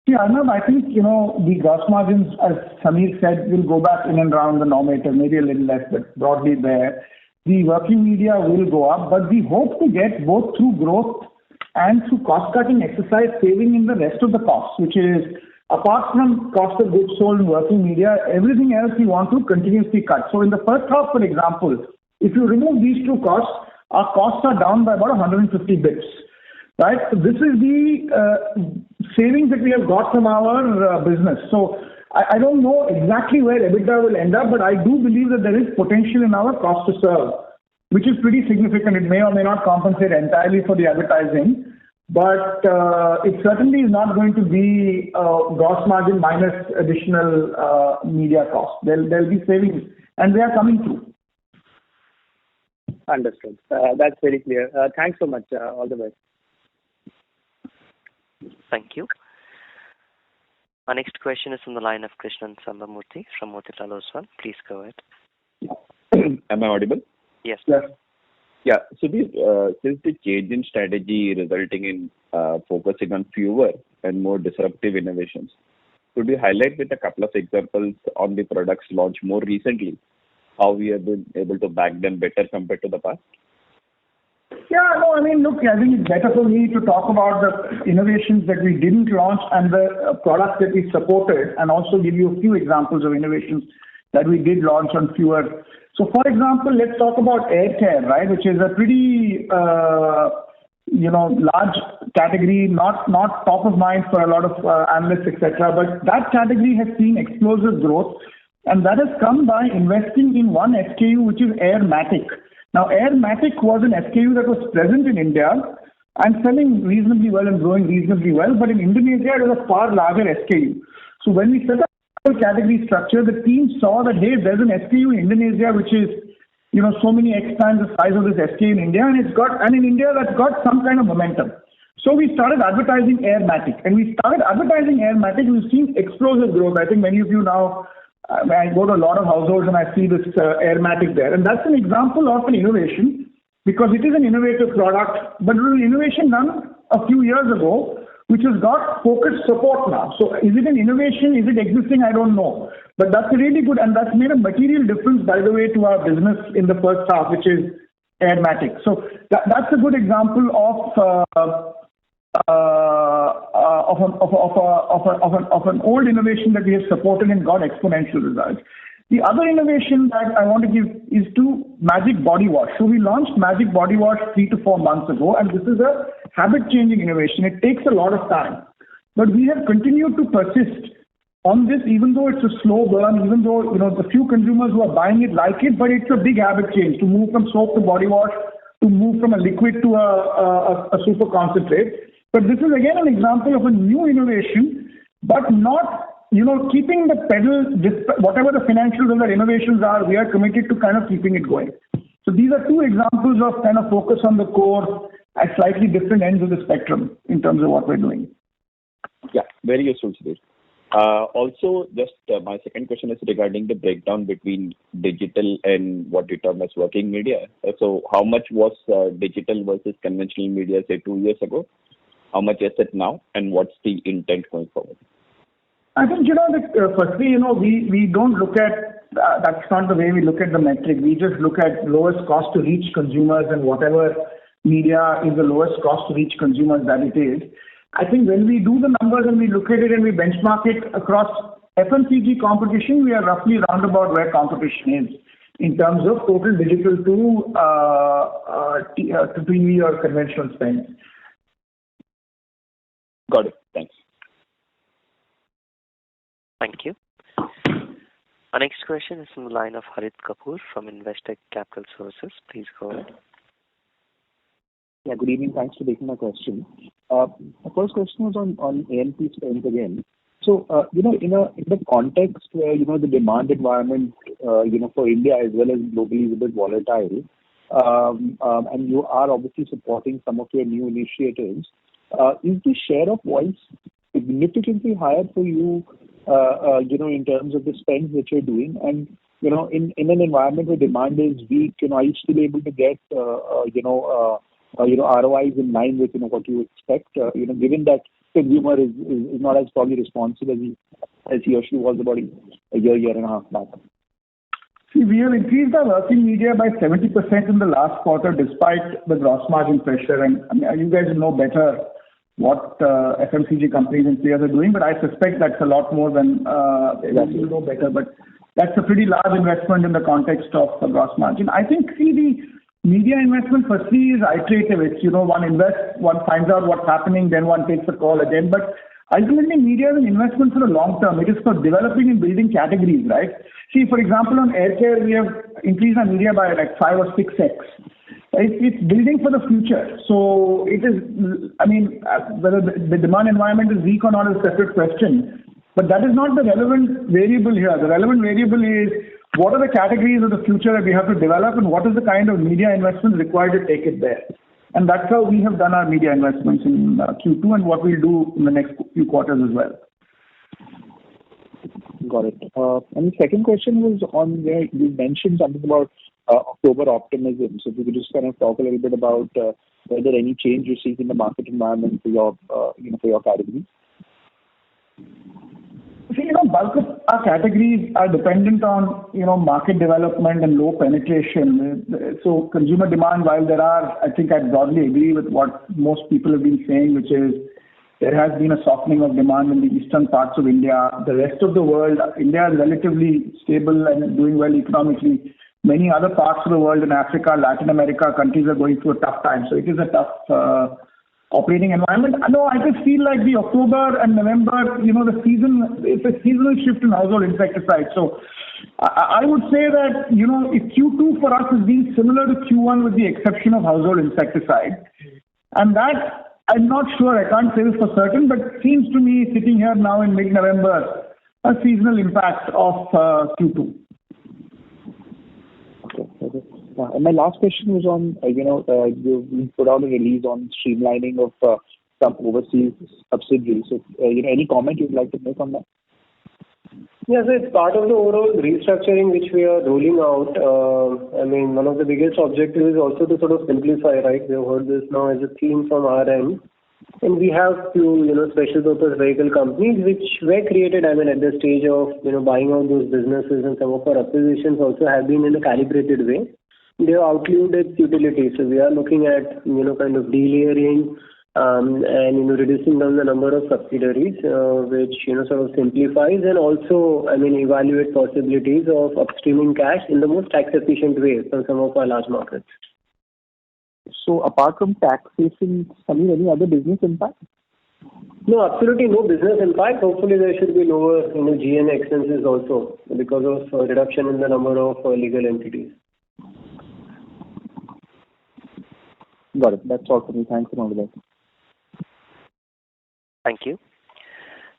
Yeah, Arnab, I think, the gross margins, as Samir said, will go back in and around the normative, maybe a little less, but broadly there. The working media will go up, but we hope to get both through growth and through cost-cutting exercise saving in the rest of the costs, which is apart from cost of goods sold and working media, everything else we want to continuously cut. So in the first half, for example, if you remove these two costs, our costs are down by about 150 bits. Right? So this is the savings that we have got from our business. So I don't know exactly where EBITDA will end up, but I do believe that there is potential in our cost to serve, which is pretty significant. It may or may not compensate entirely for the advertising, but it certainly is not going to be gross margin minus additional media costs. There'll be savings, and they are coming through. Understood. That's very clear. Thanks so much. All the best. Thank you. Our next question is from the line of Krishnan Sambamurthy from Motilal Oswal. Please go ahead. Am I audible? Yes. Yes. Yeah. So since the change in strategy resulting in focusing on fewer and more disruptive innovations, could you highlight with a couple of examples on the products launched more recently, how we have been able to back them better compared to the past? Yeah, no, I mean, look, I think it's better for me to talk about the innovations that we didn't launch and the products that we supported, and also give you a few examples of innovations that we did launch on fewer. So, for example, let's talk about air care, right, which is a pretty, large category, not top of mind for a lot of analysts, etc. But that category has seen explosive growth, and that has come by investing in one SKU, which is Air Matic. Now, Air Matic was an SKU that was present in India, and selling reasonably well and growing reasonably well. But in Indonesia, it is a far larger SKU. So when we set up the category structure, the team saw that, hey, there's an SKU in Indonesia which is, so many X times the size of this SKU in India, and in India that's got some kind of momentum. So we started advertising Airmatic, and we've seen explosive growth. I think many of you now, I go to a lot of households and I see this Airmatic there, and that's an example of an innovation because it is an innovative product, but it was an innovation done a few years ago, which has got focused support now. So is it an innovation? Is it existing? I don't know. But that's really good, and that's made a material difference, by the way, to our business in the first half, which is Airmatic. So that's a good example of an old innovation that we have supported and got exponential results. The other innovation that I want to give is to Magic Body Wash. So we launched Magic Body Wash 3 to 4 months ago, and this is a habit-changing innovation. It takes a lot of time, but we have continued to persist on this, even though it's a slow burn, even though the few consumers who are buying it like it, but it's a big habit change to move from soap to body wash, to move from a liquid to a super concentrate. But this is again an example of a new innovation, but not keeping the pedal, whatever the financials of the innovations are, we are committed to kind of keeping it going. So these are two examples of kind of focus on the core at slightly different ends of the spectrum in terms of what we're doing. Yeah, very useful, Sudhir. Also, just my second question is regarding the breakdown between digital and what you term as working media. So how much was digital versus conventional media, say 2 years ago? How much is it now? And what's the intent going forward? I think, firstly, we don't look at, that's not the way we look at the metric. We just look at lowest cost to reach consumers, and whatever media is the lowest cost to reach consumers that it is. I think when we do the numbers and we look at it and we benchmark it across FMCG competition, we are roughly round about where competition is in terms of total digital to TV or conventional spend. Got it. Thanks. Thank you. Our next question is from the line of Harit Kapoor from Investec Capital Services. Please go ahead. Yeah, good evening. Thanks for taking my question. My first question was on A&P spend again. So, in the context where, the demand environment, for India as well as globally is a bit volatile, and you are obviously supporting some of your new initiatives, is the share of voice significantly higher for you, in terms of the spend that you're doing? And, in an environment where demand is weak, are you still able to get, ROIs in line with, what you expect, given that consumer is not as probably responsive as he or she was about a year and a half back? See, we have increased our working media by 70% in the last quarter despite the gross margin pressure. And you guys know better what FMCG companies and players are doing, but I suspect that's a lot more than you know better. But that's a pretty large investment in the context of the gross margin. I think, the media investment firstly is iterative. It's, one invests, one finds out what's happening, then one takes a call again. But ultimately, media is an investment for the long term. It is for developing and building categories, right? See, for example, on air care, we have increased our media by like 5 or 6x. It's building for the future. So it is, whether the demand environment is weak or not is a separate question. But that is not the relevant variable here. The relevant variable is what are the categories of the future that we have to develop, and what is the kind of media investment required to take it there. And that's how we have done our media investments in Q2 and what we'll do in the next few quarters as well. Got it. And the second question was on where you mentioned something about October optimism. So if you could just kind of talk a little bit about whether any change you see in the market environment for your, for your categories. See, bulk of our categories are dependent on, market development and low penetration. So consumer demand, while there are, I think I broadly agree with what most people have been saying, which is there has been a softening of demand in the eastern parts of India. The rest of the world, India is relatively stable and doing well economically. Many other parts of the world in Africa, Latin America, countries are going through a tough time. So it is a tough operating environment. No, I just feel like the October and November, it's a seasonal shift in household insecticides. So I would say that, if Q2 for us has been similar to Q1 with the exception of household insecticides, And that, I'm not sure, I can't say this for certain, but it seems to me, sitting here now in mid-November, a seasonal impact of Q2. Okay. And my last question was on, you put out a release on streamlining of some overseas subsidiaries. So, any comment you'd like to make on that? Yes, it's part of the overall restructuring which we are rolling out. One of the biggest objectives is also to sort of simplify, right? We have heard this now as a theme from our end. And we have few, special purpose vehicle companies which were created, at the stage of, buying out those businesses, and some of our acquisitions also have been in a calibrated way. They have outlived its utility. So we are looking at, kind of delayering, and reducing down the number of subsidiaries, which sort of simplifies, and also evaluate possibilities of upstreaming cash in the most tax efficient way from some of our large markets. So apart from taxation, Samir, any other business impact? No, absolutely no business impact. Hopefully there should be lower G&A expenses also because of reduction in the number of legal entities. Got it. That's all for me. Thanks and all the best. Thank you.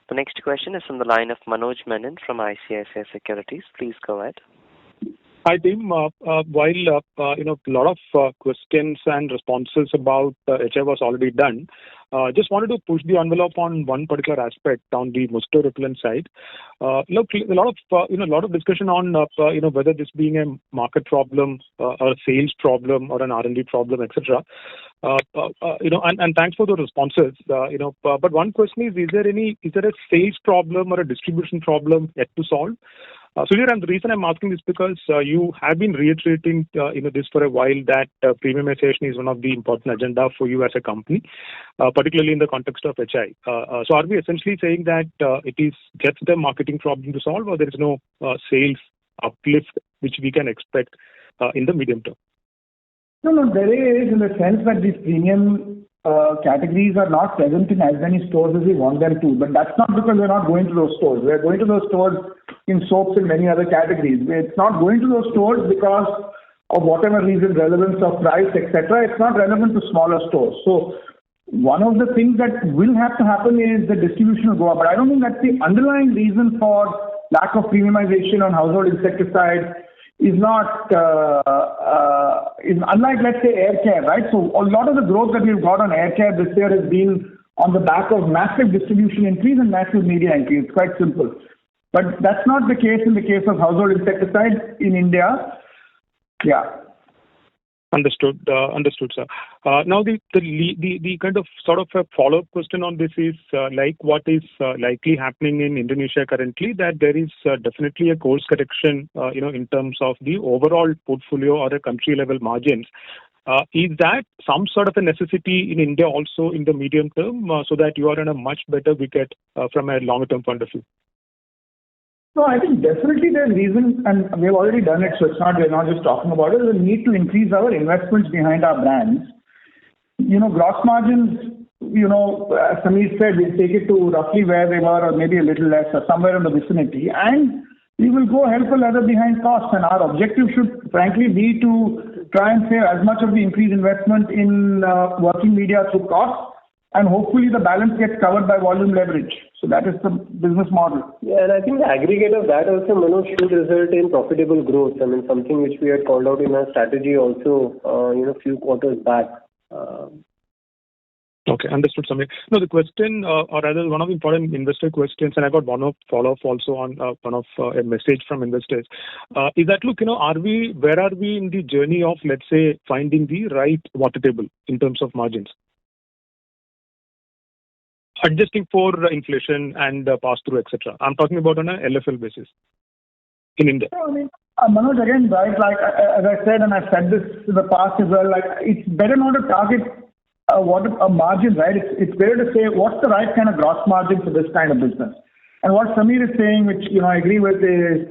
The next question is from the line of Manoj Menon from ICICI Securities. Please go ahead. Hi, team. While a lot of questions and responses about HI was already done, just wanted to push the envelope on one particular aspect on the mosquito repellent side. Look, a lot of discussion on whether this being a market problem, or a sales problem, or an R&D problem, etc. And thanks for the responses. But one question is there a sales problem or a distribution problem yet to solve? Sudhir, and the reason I'm asking is because you have been reiterating this for a while, that premiumization is one of the important agenda for you as a company, particularly in the context of HI. So are we essentially saying that it is just a marketing problem to solve, or there is no sales uplift which we can expect in the medium term? No, there is, in the sense that these premium categories are not present in as many stores as we want them to. But that's not because we're not going to those stores. We're going to those stores in soaps and many other categories. It's not going to those stores because of whatever reason, relevance of price, etc. It's not relevant to smaller stores. So one of the things that will have to happen is the distribution will go up. But I don't think that's the underlying reason for lack of premiumization on household insecticides. Is not is unlike, let's say, air care, right? So a lot of the growth that we've got on air care this year has been on the back of massive distribution increase and massive media increase. It's quite simple. But that's not the case in the case of household insecticides in India. Yeah. Understood, sir. Now the kind of sort of a follow-up question on this is like what is likely happening in Indonesia currently, that there is definitely a course correction, in terms of the overall portfolio or a country level margins. Is that some sort of a necessity in India also in the medium term, so that you are in a much better wicket from a longer term point of view? No, I think definitely there's reason, and we've already done it, so we're not just talking about it. There's a need to increase our investments behind our brands. Gross margins, as Samir said, we'll take it to roughly where they were, or maybe a little less, or somewhere in the vicinity, and we will go hell for leather behind costs. And our objective should frankly be to try and save as much of the increased investment in working media through costs, and hopefully the balance gets covered by volume leverage. So that is the business model. Yeah, and I think the aggregate of that also, Manoj, should result in profitable growth. Something which we had called out in our strategy also, a few quarters back. Okay, understood, Samir. No, the question, or rather one of the important investor questions, and I got one of follow-up also on a message from investors, is that, look, where are we in the journey of, let's say, finding the right water table in terms of margins? Adjusting for inflation and pass-through, etc. I'm talking about on a LFL basis in India. Manoj, again, right, like as I said, and I've said this in the past as well, like it's better not to target a margin, right? It's better to say what's the right kind of gross margin for this kind of business. And what Samir is saying, which I agree with, is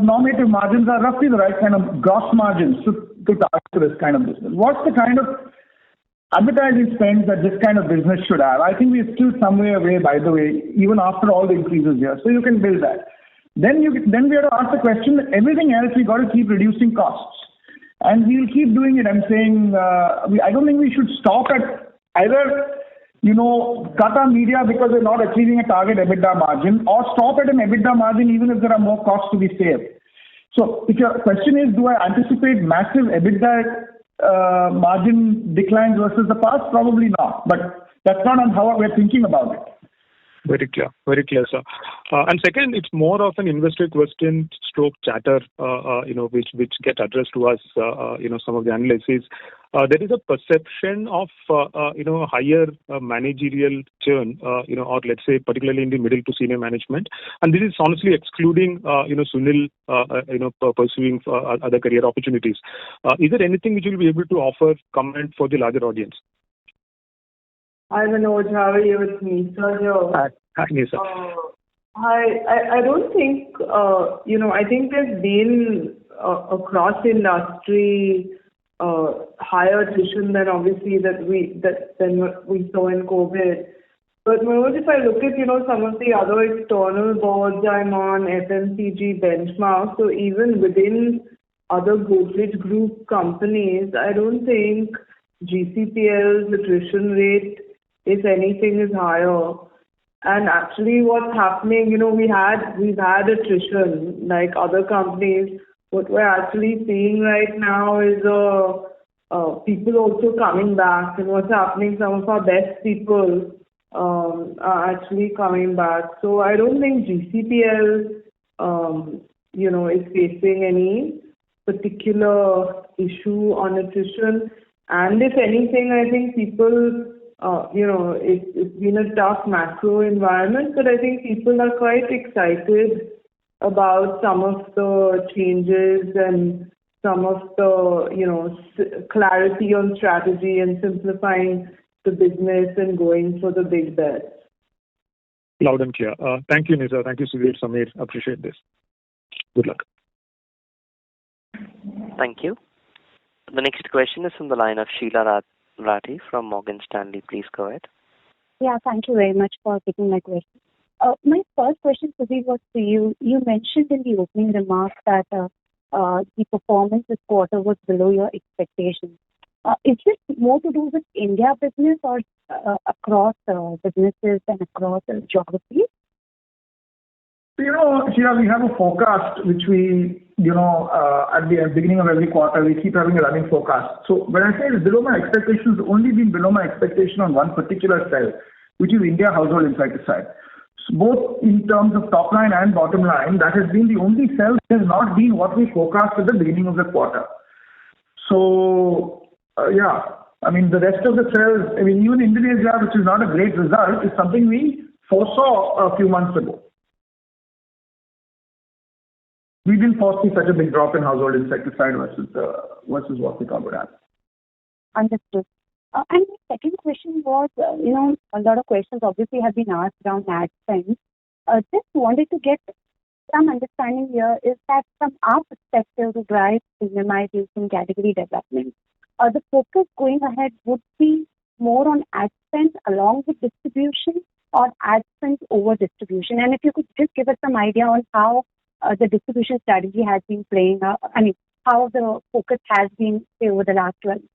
normative margins are roughly the right kind of gross margins to target for this kind of business. What's the kind of advertising spends that this kind of business should have? I think we're still some way away, by the way, even after all the increases here. So you can build that. Then we have to ask the question that everything else we got to keep reducing costs, and we'll keep doing it. I'm saying I don't think we should stop at Either cut our media because we're not achieving a target EBITDA margin, or stop at an EBITDA margin even if there are more costs to be saved. So if your question is, do I anticipate massive EBITDA margin declines versus the past? Probably not. But that's not on how we're thinking about it. Very clear, sir. And second, it's more of an investor question stroke chatter, which get addressed to us, some of the analysts is, there is a perception of, higher managerial churn, or let's say particularly in the middle to senior management. And this is honestly excluding, Sunil, pursuing other career opportunities. Is there anything which you will be able to offer comment for the larger audience? Hi Manoj, how are you? It's Nisa here. Hi Nisa. I don't think, I think there's been across industry higher attrition than obviously than what we saw in COVID. But Manoj, if I look at, some of the other external boards I'm on, FMCG benchmark, so even within other Godrej Group companies, I don't think GCPL's attrition rate, if anything, is higher. And actually what's happening, we've had attrition like other companies. What we're actually seeing right now is people also coming back. And what's happening, some of our best people are actually coming back. So I don't think GCPL, is facing any particular issue on attrition. And if anything, I think people, it's been a tough macro environment, but I think people are quite excited about some of the changes and some of the, clarity on strategy and simplifying the business and going for the big bets. Loud and clear. Thank you, Nisa. Thank you, Sudhir, Samir. Appreciate this. Good luck. Thank you. The next question is from the line of Sheila Rathi from Morgan Stanley. Please go ahead. Yeah, thank you very much for taking my question. My first question, Sudhir, was to you. You mentioned in the opening remarks that the performance this quarter was below your expectations. Is this more to do with India business or across businesses and across geographies? Sheila, we have a forecast which we, at the beginning of every quarter, we keep having a running forecast. So when I say it's below my expectations, it's only been below my expectation on one particular cell, which is India household insecticide. So both in terms of top line and bottom line, that has been the only cell that has not been what we forecast at the beginning of the quarter. So, the rest of the cells, even Indonesia, which is not a great result, is something we foresaw a few months ago. We didn't foresee such a big drop in household insecticide versus what we thought would happen. Understood. And my second question was, a lot of questions obviously have been asked around ad spend. Just wanted to get some understanding here is that from our perspective to drive premiumization category development, the focus going ahead would be more on ad spend along with distribution or ad spend over distribution. And if you could just give us some idea on how the distribution strategy has been playing out, how the focus has been, say, over the last 12 months.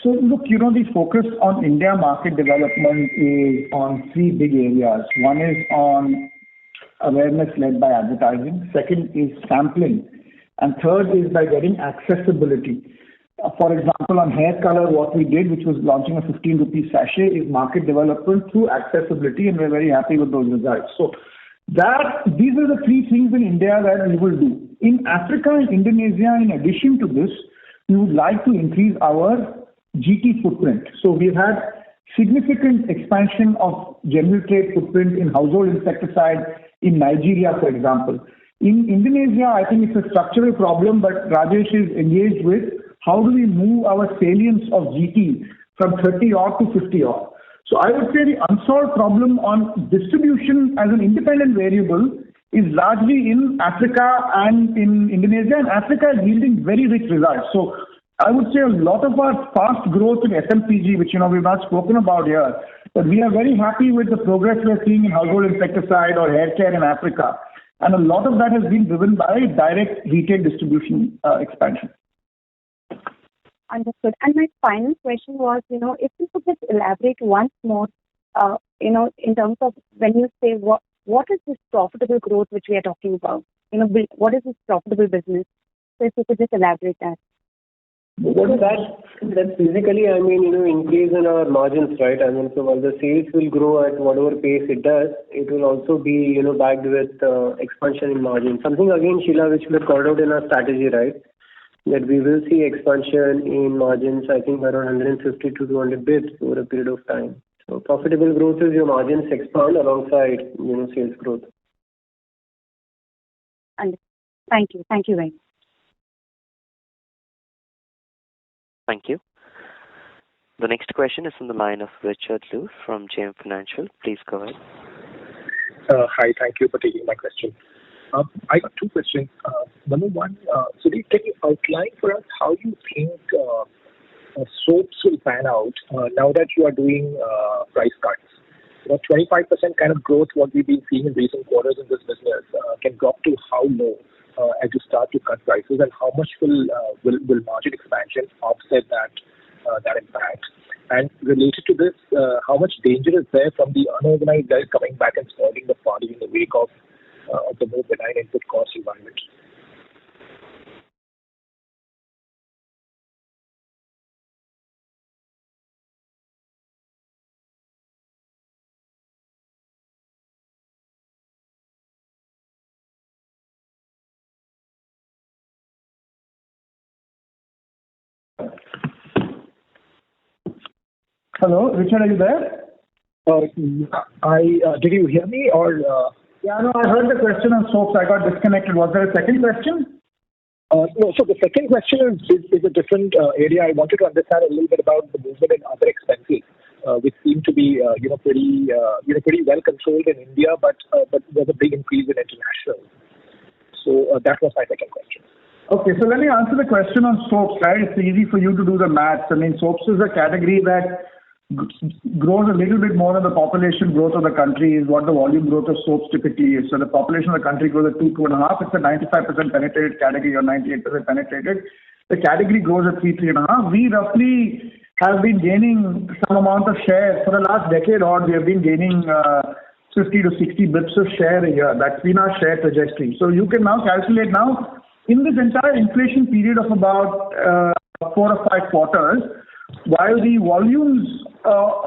So look, the focus on India market development is on three big areas. One is on awareness led by advertising. Second is sampling. And third is by getting accessibility. For example, on hair color, what we did, which was launching a 15 rupee sachet, is market development through accessibility, and we're very happy with those results. So these are the three things in India that we will do. In Africa and Indonesia, in addition to this, we would like to increase our GT footprint. So we've had significant expansion of general trade footprint in household insecticide in Nigeria, for example. In Indonesia, I think it's a structural problem, but Rajesh is engaged with how do we move our salience of GT from 30 odd to 50 odd. So I would say the unsolved problem on distribution as an independent variable is largely in Africa and in Indonesia, and Africa is yielding very rich results. So I would say a lot of our fast growth in FMCG, which we've not spoken about here, but we are very happy with the progress we're seeing in household insecticide or hair care in Africa. And a lot of that has been driven by direct retail distribution expansion. Understood. And my final question was, if you could just elaborate once more, in terms of when you say what is this profitable growth which we are talking about? What is this profitable business? So if you could just elaborate that. Well, that's basically, increase in our margins, right? So while the sales will grow at whatever pace it does, it will also be, backed with expansion in margin. Something again, Sheila, which we have called out in our strategy, right? That we will see expansion in margins, I think around 150 to 200 bits over a period of time. So profitable growth is your margins expand alongside, sales growth. Thank you. Thank you very much. Thank you. The next question is from the line of Richard Liu from JM Financial. Please go ahead. Hi, thank you for taking my question. I got two questions. Number one, Sudhir, can you outline for us how you think soaps will pan out now that you are doing price cuts? 25% kind of growth, what we've been seeing in recent quarters in this business, can drop to how low as you start to cut prices, and how much will margin expansion offset that impact? And related to this, how much danger is there from the unorganized guys coming back and spoiling the party in the wake of the more benign input cost environment? Hello, Richard, are you there? Did you hear me or? Yeah, no, I heard the question on soaps. I got disconnected. Was there a second question? No, so the second question is a different area. I wanted to understand a little bit about the movement in other expenses, which seem to be pretty well controlled in India, but there's a big increase in international. So that was my second question. Okay, so let me answer the question on soaps, right? It's easy for you to do the maths. Soaps is a category that grows a little bit more than the population growth of the country is what the volume growth of soaps typically is. So the population of the country grows at 2.5. It's a 95% penetrated category or 98% penetrated. The category grows at 3.5. We roughly have been gaining some amount of share for the last decade, or we have been gaining 50 to 60 bips of share a year. That's been our share trajectory. So you can now calculate now in this entire inflation period of about 4 or 5 quarters, while the volumes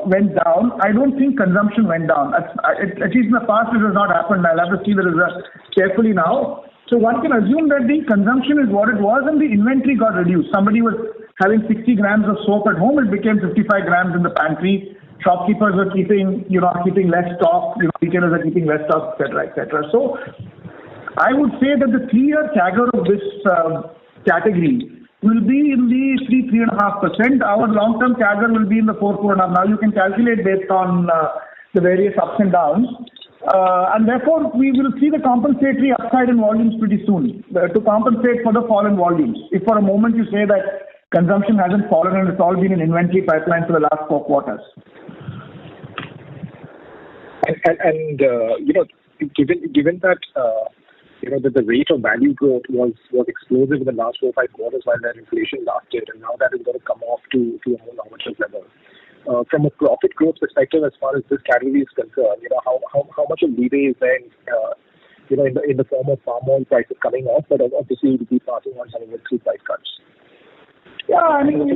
went down, I don't think consumption went down. At least in the past, it has not happened. I'll have to see the results carefully now. So one can assume that the consumption is what it was and the inventory got reduced. Somebody was having 60 grams of soap at home, it became 55 grams in the pantry. Shopkeepers were keeping less stock, retailers are keeping less stock, etc., etc. So I would say that the 3-year CAGR of this category will be in the 3.5%. Our long-term CAGR will be in the 4.5%. Now you can calculate based on the various ups and downs. And therefore, we will see the compensatory upside in volumes pretty soon to compensate for the fall in volumes. If for a moment you say that consumption hasn't fallen and it's all been an inventory pipeline for the last 4 quarters. And given that that the rate of value growth was explosive in the last 4 or 5 quarters while that inflation lasted, and now that is going to come off to a more normative level. From a profit growth perspective, as far as this category is concerned, how much of leeway is there in the form of palm oil prices coming off, but obviously we'll be passing on some of it through price cuts. Yeah, we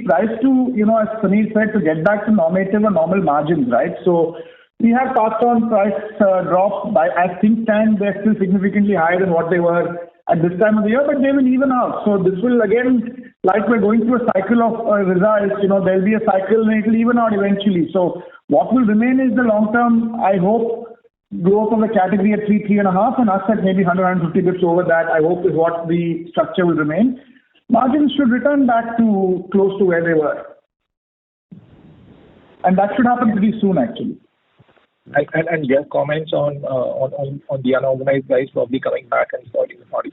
price to, as Sunil said, to get back to normative or normal margins, right? So we have passed on price drops by, as things stand, they're still significantly higher than what they were at this time of the year, but they will even out. So this will again, like we're going through a cycle of results, there'll be a cycle and it will even out eventually. So what will remain is the long-term, I hope, growth of the category at 3.5, and us at maybe 150 bits over that, I hope, is what the structure will remain. Margins should return back to close to where they were. And that should happen pretty soon, actually. And your comments on the unorganized guys probably coming back and spoiling the party?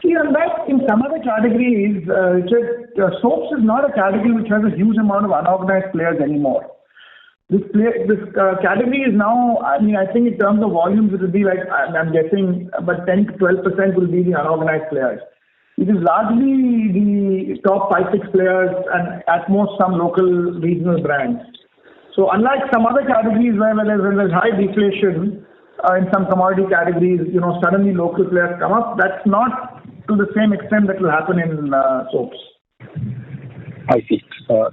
See, on that, in some other categories, soaps is not a category which has a huge amount of unorganized players anymore. This category is now, I think in terms of volumes, it will be like, I'm guessing, but 10 to 12% will be the unorganized players. it is largely the top 5-6 players and at most some local regional brands. So unlike some other categories where there's high deflation in some commodity categories, suddenly local players come up. That's not to the same extent that will happen in soaps. I see.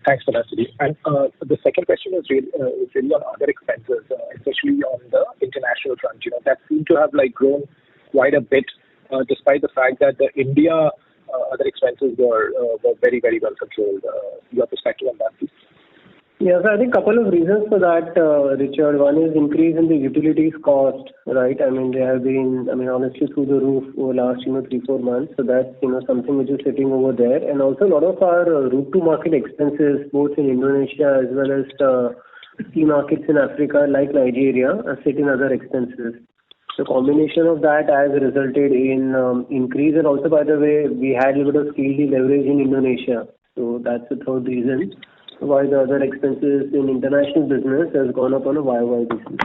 Thanks for that, Sudhir. And the second question is really on other expenses, especially on the international front. That seemed to have grown quite a bit, despite the fact that the India other expenses were very, very well controlled. Your perspective on that, please? Yes, I think a couple of reasons for that, Richard. One is increase in the utilities cost, right? I mean, they have been, honestly, through the roof over the last, 3-4 months. So that's, something which is sitting over there. And also a lot of our route to market expenses, both in Indonesia as well as key markets in Africa like Nigeria, are sit in other expenses. The combination of that has resulted in increase. And also, by the way, we had a little bit of scale leverage in Indonesia. So that's the third reason why the other expenses in international business has gone up on a YY basis.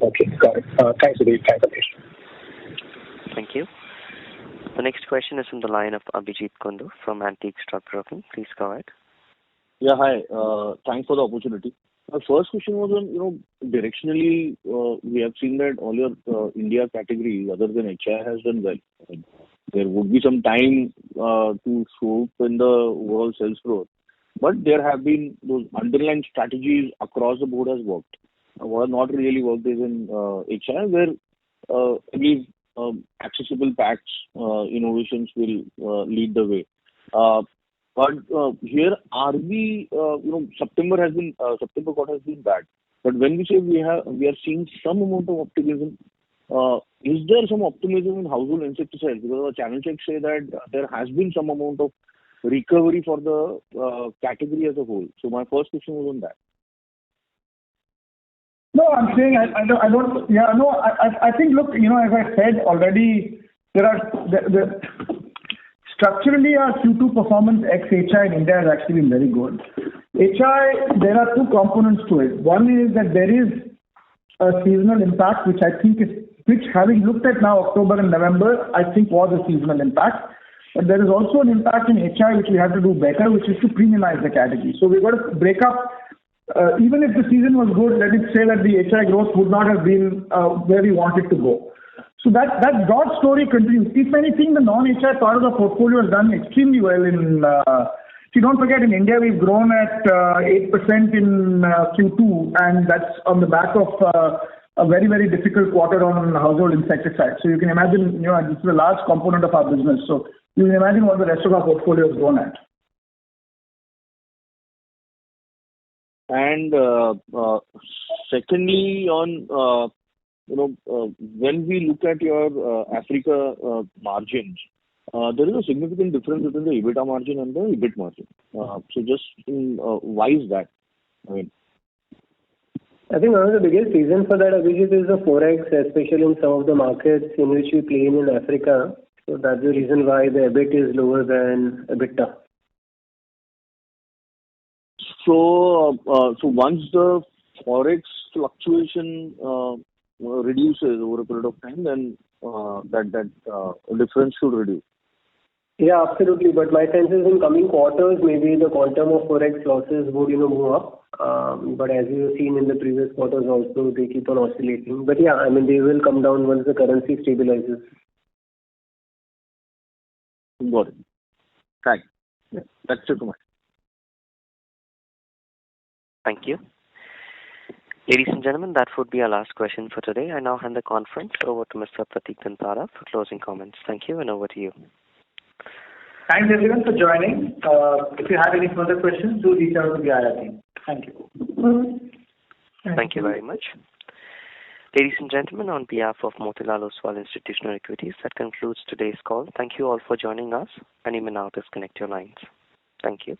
Okay, got it. Thanks, Sudhir. Thanks, Anish. Thank you. The next question is from the line of Abhijit Kundu from Antique Stock Broking. Please go ahead. Yeah, hi. Thanks for the opportunity. My first question was on, directionally, we have seen that all your India categories, other than HI, has done well. There would be some time to show up in the overall sales growth. But there have been those underlying strategies across the board has worked. What has not really worked is in HI, where I believe accessible packs, innovations will lead the way. But here, are we, September quarter has been bad. But when we say we are seeing some amount of optimism, is there some optimism in household insecticides? Because our channel checks say that there has been some amount of recovery for the category as a whole. So my first question was on that. No, I'm saying I don't. Yeah, no. I think, look, as I said already, structurally our Q2 performance ex HI in India has actually been very good. HI, there are two components to it. One is that there is a seasonal impact, which having looked at now October and November, I think was a seasonal impact. But there is also an impact in HI which we have to do better, which is to premiumize the category. So we've got to break up. Even if the season was good, let it say that the HI growth would not have been where we want it to go. So that broad story continues. If anything, the non-HI part of the portfolio has done extremely well in. Don't forget, in India we've grown at 8% in Q2, and that's on the back of a very, very difficult quarter on household insecticides. So you can imagine, this is a large component of our business. So you can imagine what the rest of our portfolio has grown at. And secondly, on when we look at your Africa margins, there is a significant difference between the EBITDA margin and the EBIT margin. So just why is that? I think one of the biggest reasons for that, Abhijit, is the forex, especially in some of the markets in which we play in Africa. So that's the reason why the EBIT is lower than EBITDA. So once the forex fluctuation reduces over a period of time, then that difference should reduce. Yeah, absolutely. But my sense is in coming quarters, maybe the quantum of forex losses would move up. But as you have seen in the previous quarters also, they keep on oscillating. But yeah, they will come down once the currency stabilizes. Got it. Thanks. Yeah, that's it. Thank you. Ladies and gentlemen, that would be our last question for today. I now hand the conference over to Mr. Pratik Dantara for closing comments. Thank you, and over to you. Thanks everyone for joining. If you have any further questions, do reach out to the IR team. Thank you. Thank you very much. Ladies and gentlemen, on behalf of Motilal Oswal Institutional Equities, that concludes today's call. Thank you all for joining us, and you may now disconnect your lines. Thank you.